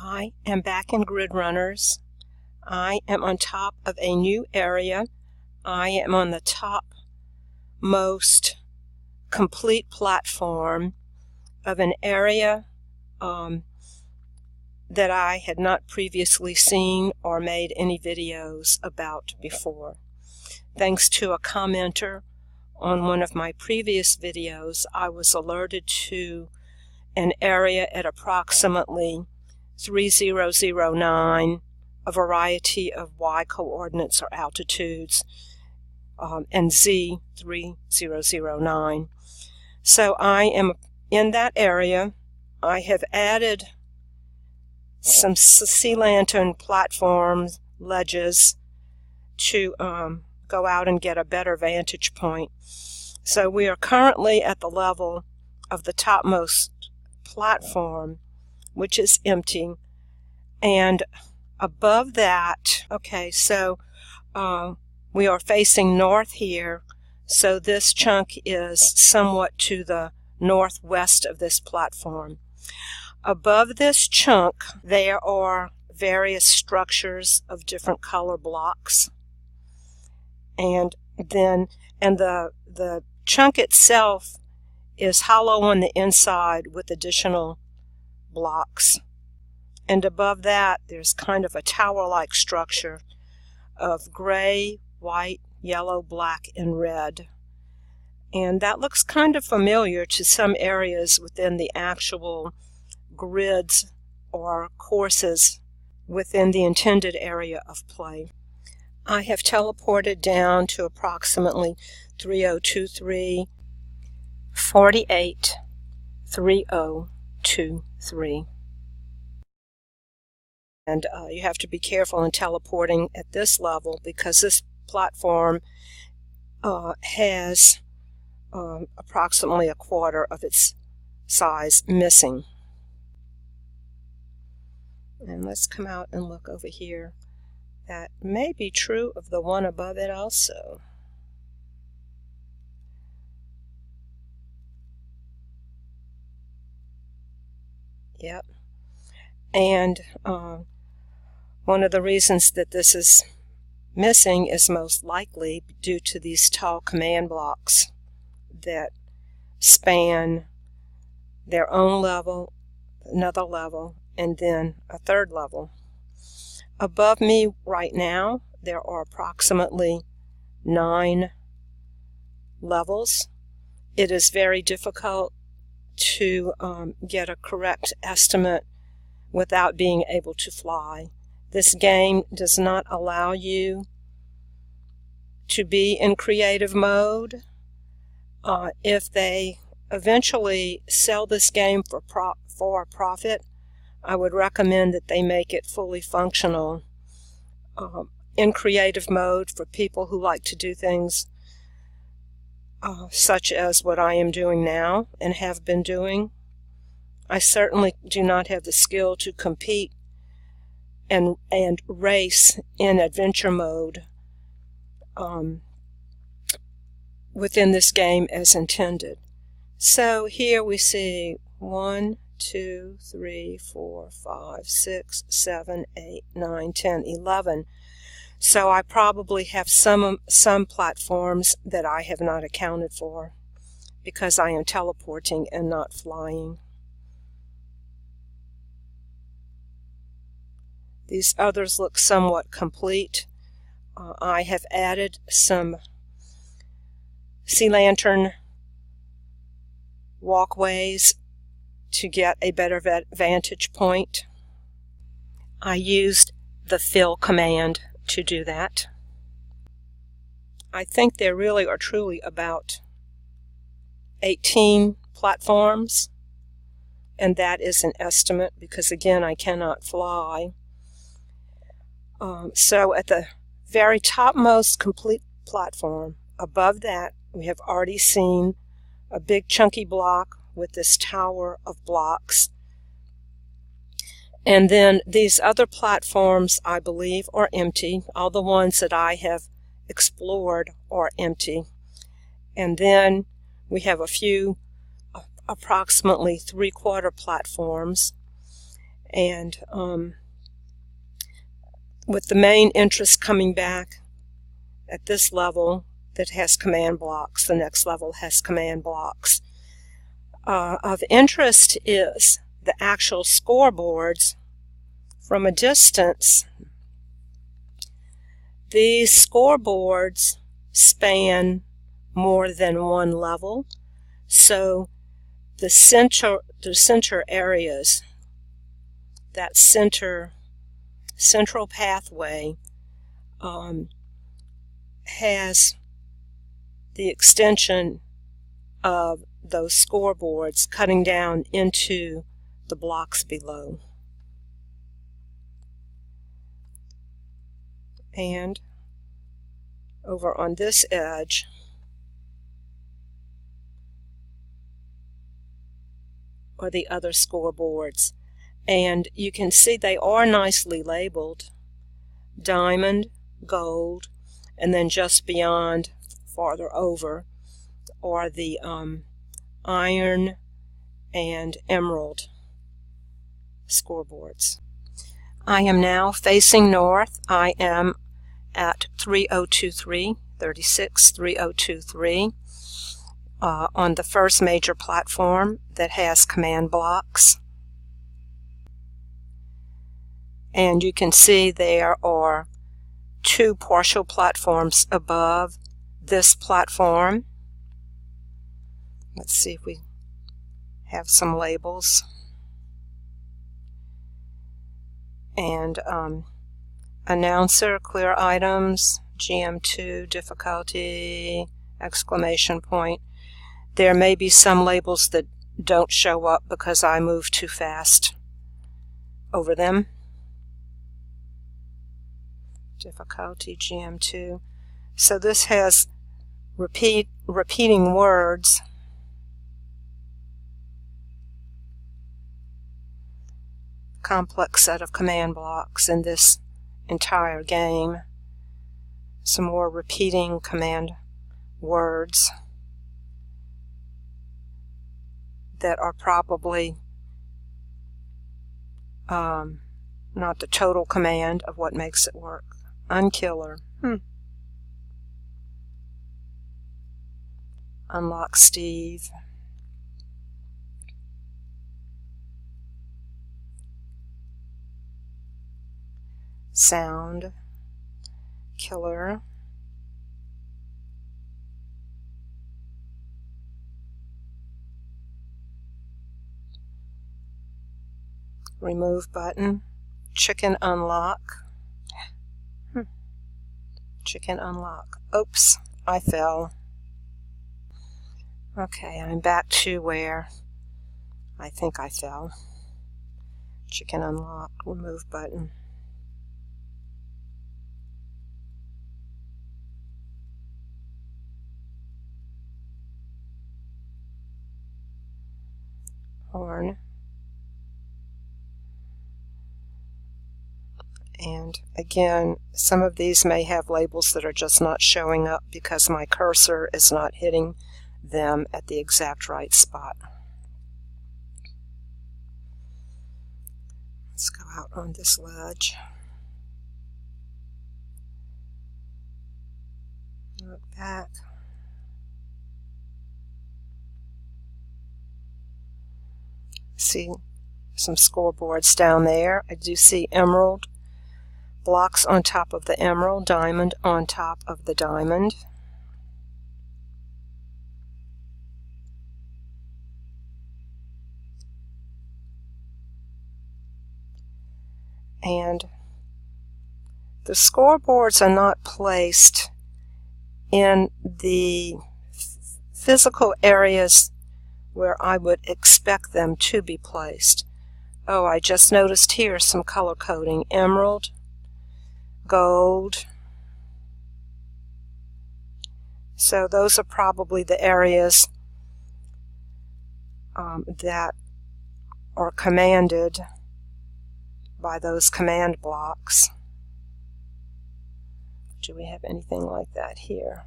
I am back in Grid Runners. I am on top of a new area. I am on the top most complete platform of an area that I had not previously seen or made any videos about before. Thanks to a commenter on one of my previous videos, I was alerted to an area at approximately 3009, a variety of y coordinates or altitudes, and z 3009. So I am in that area. I have added some sea lantern platforms, ledges, to go out and get a better vantage point. So we are currently at the level of the topmost platform, which is empty, and above that, okay, so we are facing north here, so this chunk is somewhat to the northwest of this platform. Above this chunk, there are various structures of different color blocks, and the chunk itself is hollow on the inside with additional blocks. And above that, there's kind of a tower-like structure of gray, white, yellow, black, and red. And that looks kind of familiar to some areas within the actual grids or courses within the intended area of play. I have teleported down to approximately 3023, 48, 3023. And you have to be careful in teleporting at this level because this platform has approximately a quarter of its size missing. And let's come out and look over here. That may be true of the one above it also. Yep. And one of the reasons that this is missing is most likely due to these tall command blocks that span their own level, another level, and then a third level. Above me right now, there are approximately 9 levels. It is very difficult to get a correct estimate without being able to fly. This game does not allow you to be in creative mode. If they eventually sell this game for profit, I would recommend that they make it fully functional in creative mode for people who like to do things such as what I am doing now and have been doing. I certainly do not have the skill to compete and race in adventure mode within this game as intended. So here we see 1, 2, 3, 4, 5, 6, 7, 8, 9, 10, 11. So I probably have some platforms that I have not accounted for because I am teleporting and not flying. These others look somewhat complete. I have added some sea lantern walkways to get a better vantage point. I used the fill command to do that. I think there really are truly about 18 platforms, and that is an estimate because, again, I cannot fly. So at the very topmost complete platform, above that, we have already seen a big chunky block with this tower of blocks. And then these other platforms, I believe, are empty. All the ones that I have explored are empty. And then we have a few approximately 3/4 platforms. And with the main interest coming back at this level that has command blocks, the next level has command blocks. Of interest is the actual scoreboards from a distance. These scoreboards span more than one level, so the center areas, that central pathway has the extension of those scoreboards cutting down into the blocks below. And over on this edge, are the other scoreboards. And you can see they are nicely labeled: diamond, gold, and then just beyond, farther over, are the iron and emerald scoreboards. I am now facing north. I am at 3023, 3023, on the first major platform that has command blocks. And you can see there are two partial platforms above this platform. Let's see if we have some labels. And announcer, clear items, GM2, difficulty, exclamation point. There may be some labels that don't show up because I move too fast over them. Difficulty, GM2. So this has repeating words. Complex set of command blocks in this entire game. Some more repeating command words that are probably not the total command of what makes it work. Unkiller. Unlock Steve. Sound. Killer. Remove button. Chicken unlock. Chicken unlock. Oops, I fell. Okay, I'm back to where I think I fell. Chicken unlock. Remove button. Horn. And again, some of these may have labels that are just not showing up because my cursor is not hitting them at the exact right spot. Let's go out on this ledge. Look back. See some scoreboards down there. I do see emerald. Blocks on top of the emerald, diamond on top of the diamond. And the scoreboards are not placed in the physical areas where I would expect them to be placed. Oh, I just noticed here some color coding. Emerald, gold. So those are probably the areas that are commanded by those command blocks. Do we have anything like that here?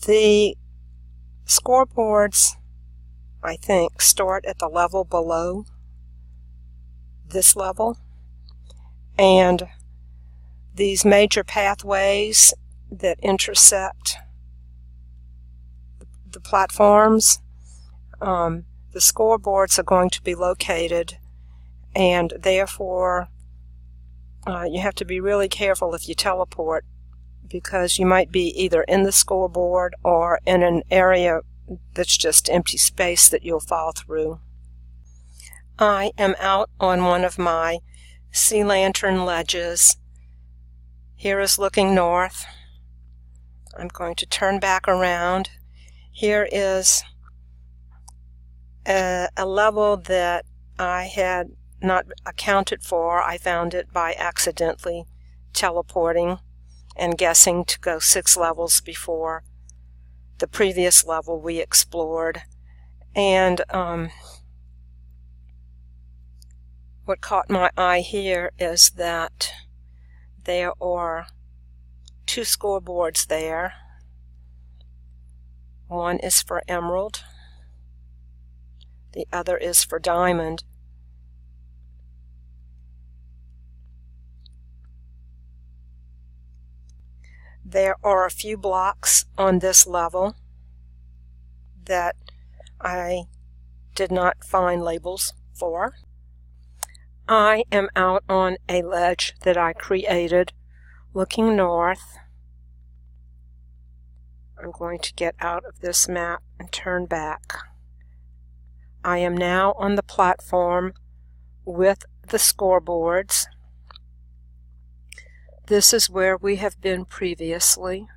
The scoreboards I think, start at the level below this level. And these major pathways that intersect the platforms, the scoreboards are going to be located, and therefore you have to be really careful if you teleport, because you might be either in the scoreboard or in an area that's just empty space that you'll fall through. I am out on one of my sea lantern ledges. Here is looking north. I'm going to turn back around. Here is a level that I had not accounted for. I found it by accidentally teleporting and guessing to go 6 levels before the previous level we explored. And what caught my eye here is that there are 2 scoreboards there. One is for emerald, the other is for diamond. There are a few blocks on this level that I did not find labels for. I am out on a ledge that I created looking north. I'm going to get out of this map and turn back. I am now on the platform with the scoreboards. This is where we have been previously,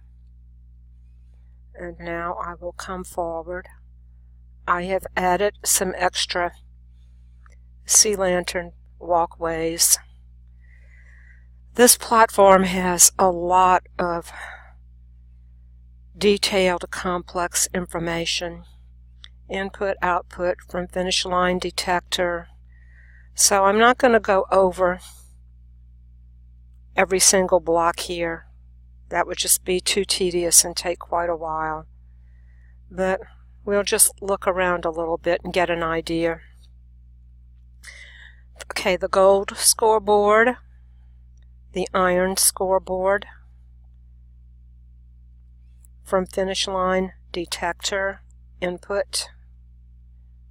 and now I will come forward. I have added some extra sea lantern walkways. This platform has a lot of detailed, complex information. Input, output from finish line detector. So I'm not going to go over every single block here. That would just be too tedious and take quite a while. But we'll just look around a little bit and get an idea. Okay, the gold scoreboard, the iron scoreboard, from finish line detector, input,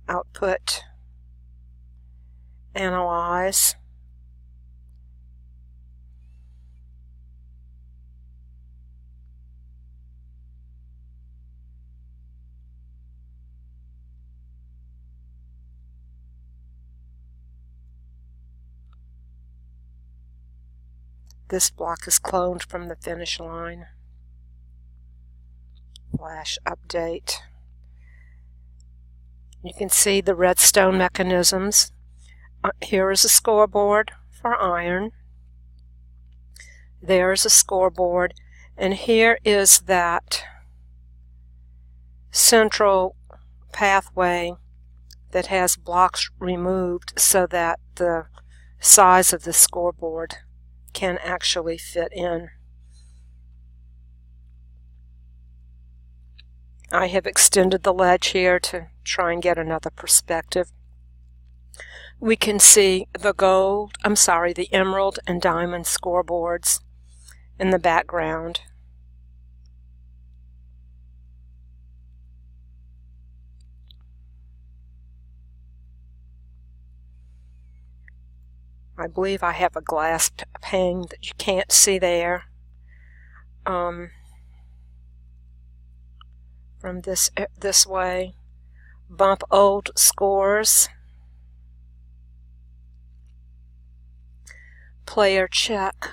output, analyze, this block is cloned from the finish line. Flash update. You can see the redstone mechanisms. Here is a scoreboard for iron. There is a scoreboard, and here is that central pathway that has blocks removed so that the size of the scoreboard can actually fit in. I have extended the ledge here to try and get another perspective. We can see the emerald and diamond scoreboards in the background. I believe I have a glass pane that you can't see there. From this way, bump old scores, player check,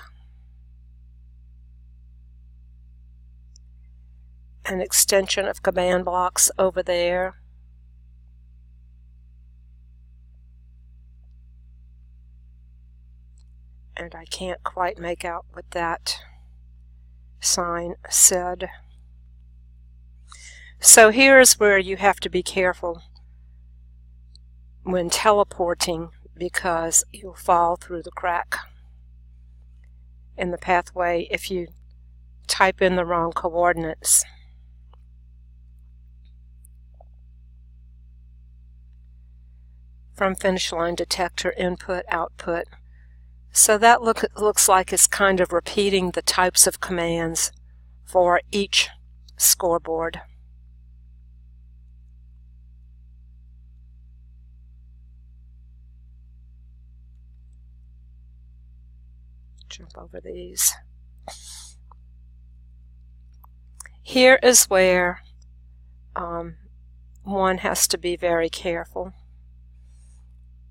an extension of command blocks over there. And I can't quite make out what that sign said. So here's where you have to be careful when teleporting, because you'll fall through the crack in the pathway if you type in the wrong coordinates. from finish line detector input output. So that looks like it's kind of repeating the types of commands for each scoreboard. Jump over these. Here is where one has to be very careful.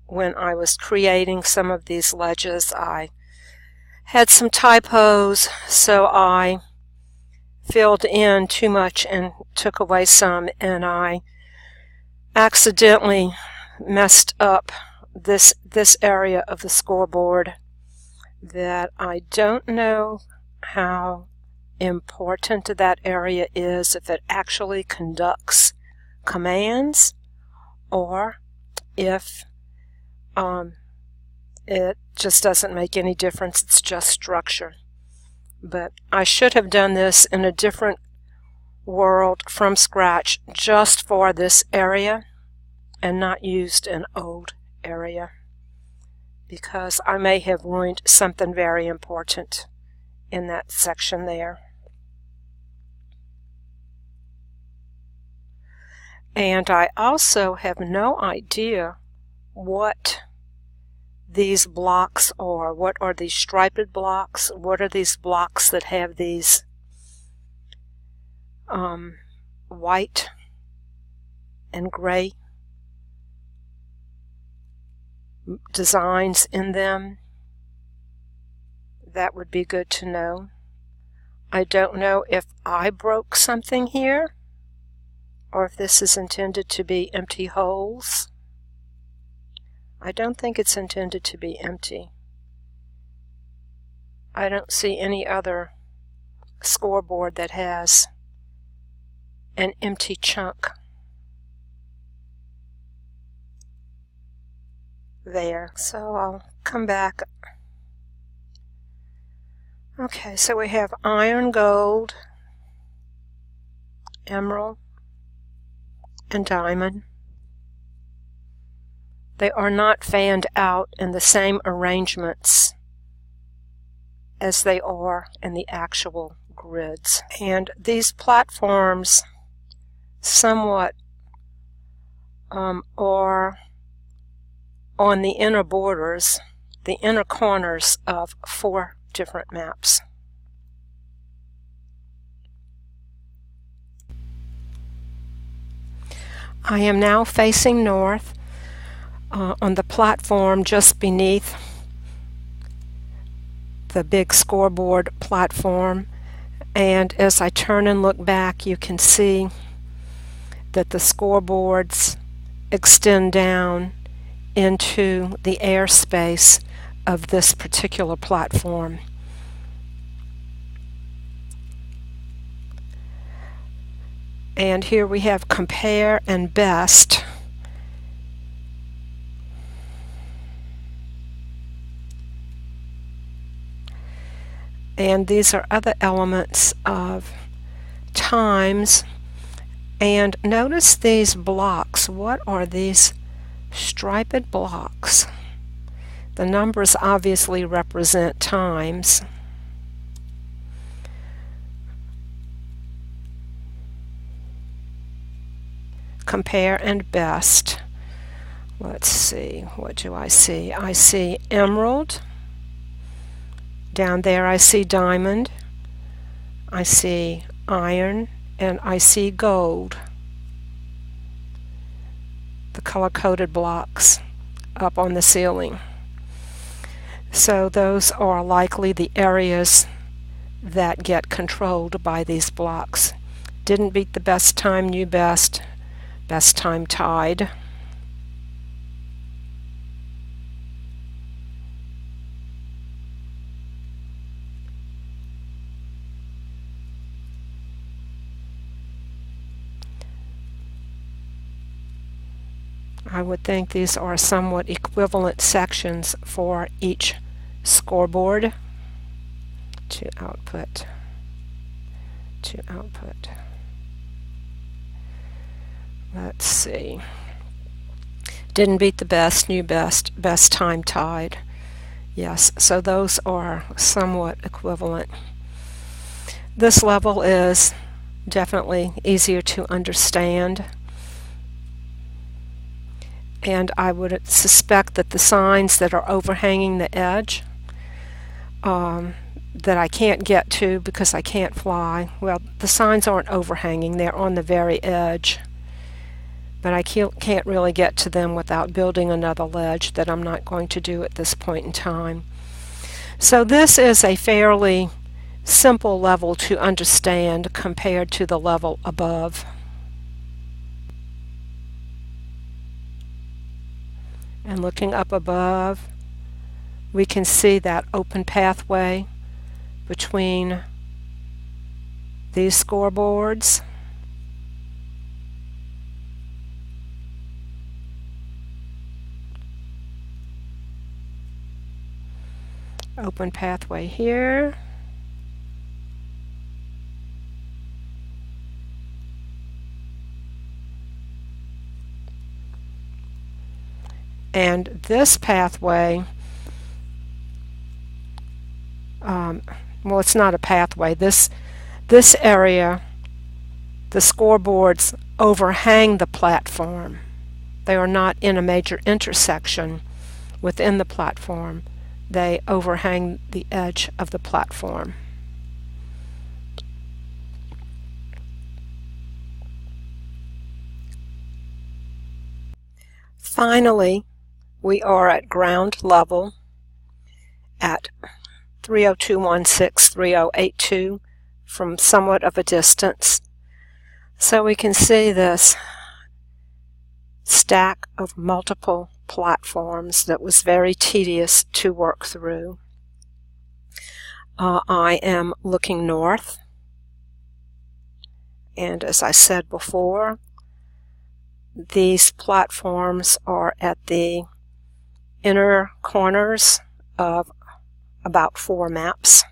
When I was creating some of these ledges, I had some typos, so I filled in too much and took away some, and I accidentally messed up this area of the scoreboard that I don't know how important that area is, if it actually conducts commands or if it just doesn't make any difference, it's just structure. But I should have done this in a different world from scratch just for this area and not used an old area, because I may have ruined something very important in that section there. And I also have no idea what these blocks are. What are these striped blocks? What are these blocks that have these white and gray designs in them? That would be good to know. I don't know if I broke something here or if this is intended to be empty holes. I don't think it's intended to be empty. I don't see any other scoreboard that has an empty chunk there. So I'll come back. Okay, so we have iron, gold, emerald, and diamond. They are not fanned out in the same arrangements as they are in the actual grids. And these platforms somewhat are on the inner borders, the inner corners of 4 different maps. I am now facing north on the platform just beneath the big scoreboard platform, and as I turn and look back, you can see that the scoreboards extend down into the airspace of this particular platform. And here we have compare and best. And these are other elements of times. And notice these blocks. What are these striped blocks? The numbers obviously represent times. Compare and best. Let's see, what do I see? I see emerald. Down there I see diamond. I see iron, and I see gold. The color-coded blocks up on the ceiling. So those are likely the areas that get controlled by these blocks. Didn't beat the best time, knew best. Best time tied. I would think these are somewhat equivalent sections for each scoreboard. To output. To output. Let's see. Didn't beat the best, new best, best time tied. Yes, so those are somewhat equivalent. This level is definitely easier to understand, and I would suspect that the signs that are overhanging the edge that I can't get to because I can't fly, well, the signs aren't overhanging, they're on the very edge, but I can't really get to them without building another ledge that I'm not going to do at this point in time. So this is a fairly simple level to understand compared to the level above. And looking up above, we can see that open pathway between these scoreboards. Open pathway here. And this pathway, well, it's not a pathway. This area, the scoreboards overhang the platform. They are not in a major intersection within the platform. They overhang the edge of the platform. Finally, we are at ground level at 302.16.3082 from somewhat of a distance. So we can see this stack of multiple platforms that was very tedious to work through. I am looking north, and as I said before, these platforms are at the inner corners of about 4 maps.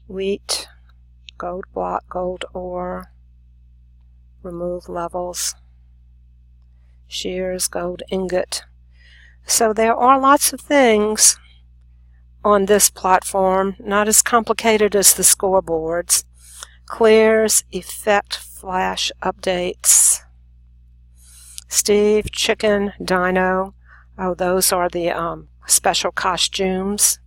Wheat, gold block, gold ore, remove levels, shears, gold ingot. So there are lots of things on this platform, not as complicated as the scoreboards. Clears, effect, flash, updates. Steve, chicken, dino. Oh, those are the special costumes.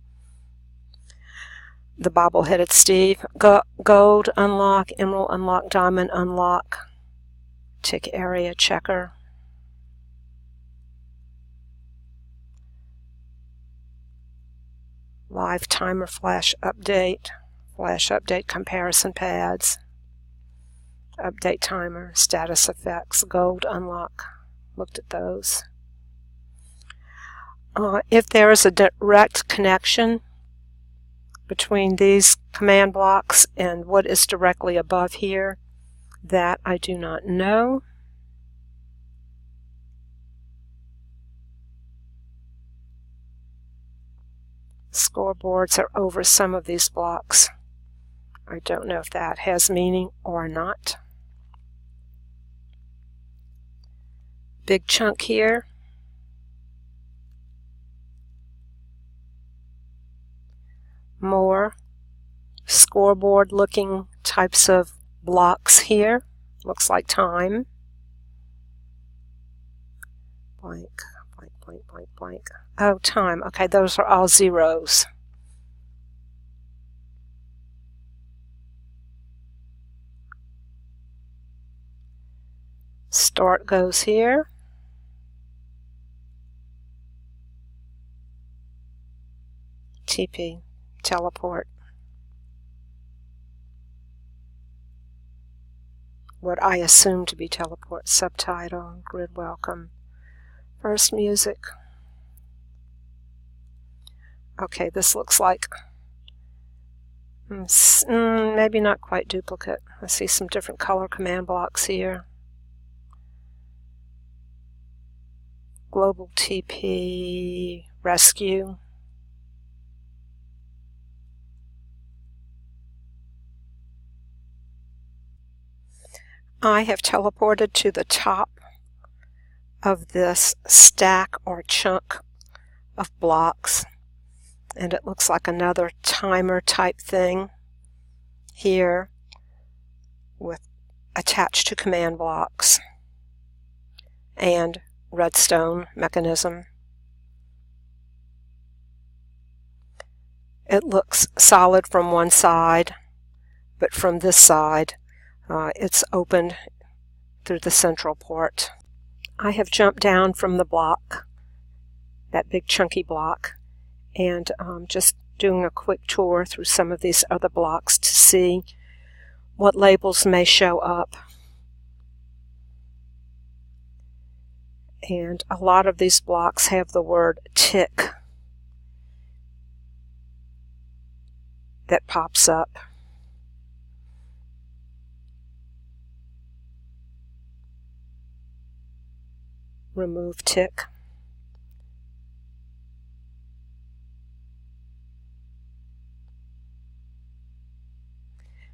The bobble-headed Steve. Gold unlock, emerald unlock, diamond unlock. Tick area checker. Live timer flash update comparison pads, update timer, status effects, gold unlock, looked at those. If there is a direct connection between these command blocks and what is directly above here, that I do not know. Scoreboards are over some of these blocks. I don't know if that has meaning or not. Big chunk here. More scoreboard looking types of blocks here. Looks like time. Blank, blank, blank, blank, blank. Oh, time. Okay, those are all zeros. Start goes here. TP, teleport. What I assume to be teleport. Subtitle, grid welcome. First music. Okay, this looks like maybe not quite duplicate. I see some different color command blocks here. Global TP rescue. I have teleported to the top of this stack or chunk of blocks, and it looks like another timer type thing here with attached to command blocks and redstone mechanism. It looks solid from one side, but from this side it's opened through the central port. I have jumped down from the block, that big chunky block, and just doing a quick tour through some of these other blocks to see what labels may show up. And a lot of these blocks have the word tick that pops up. Remove tick.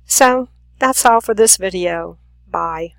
So that's all for this video. Bye.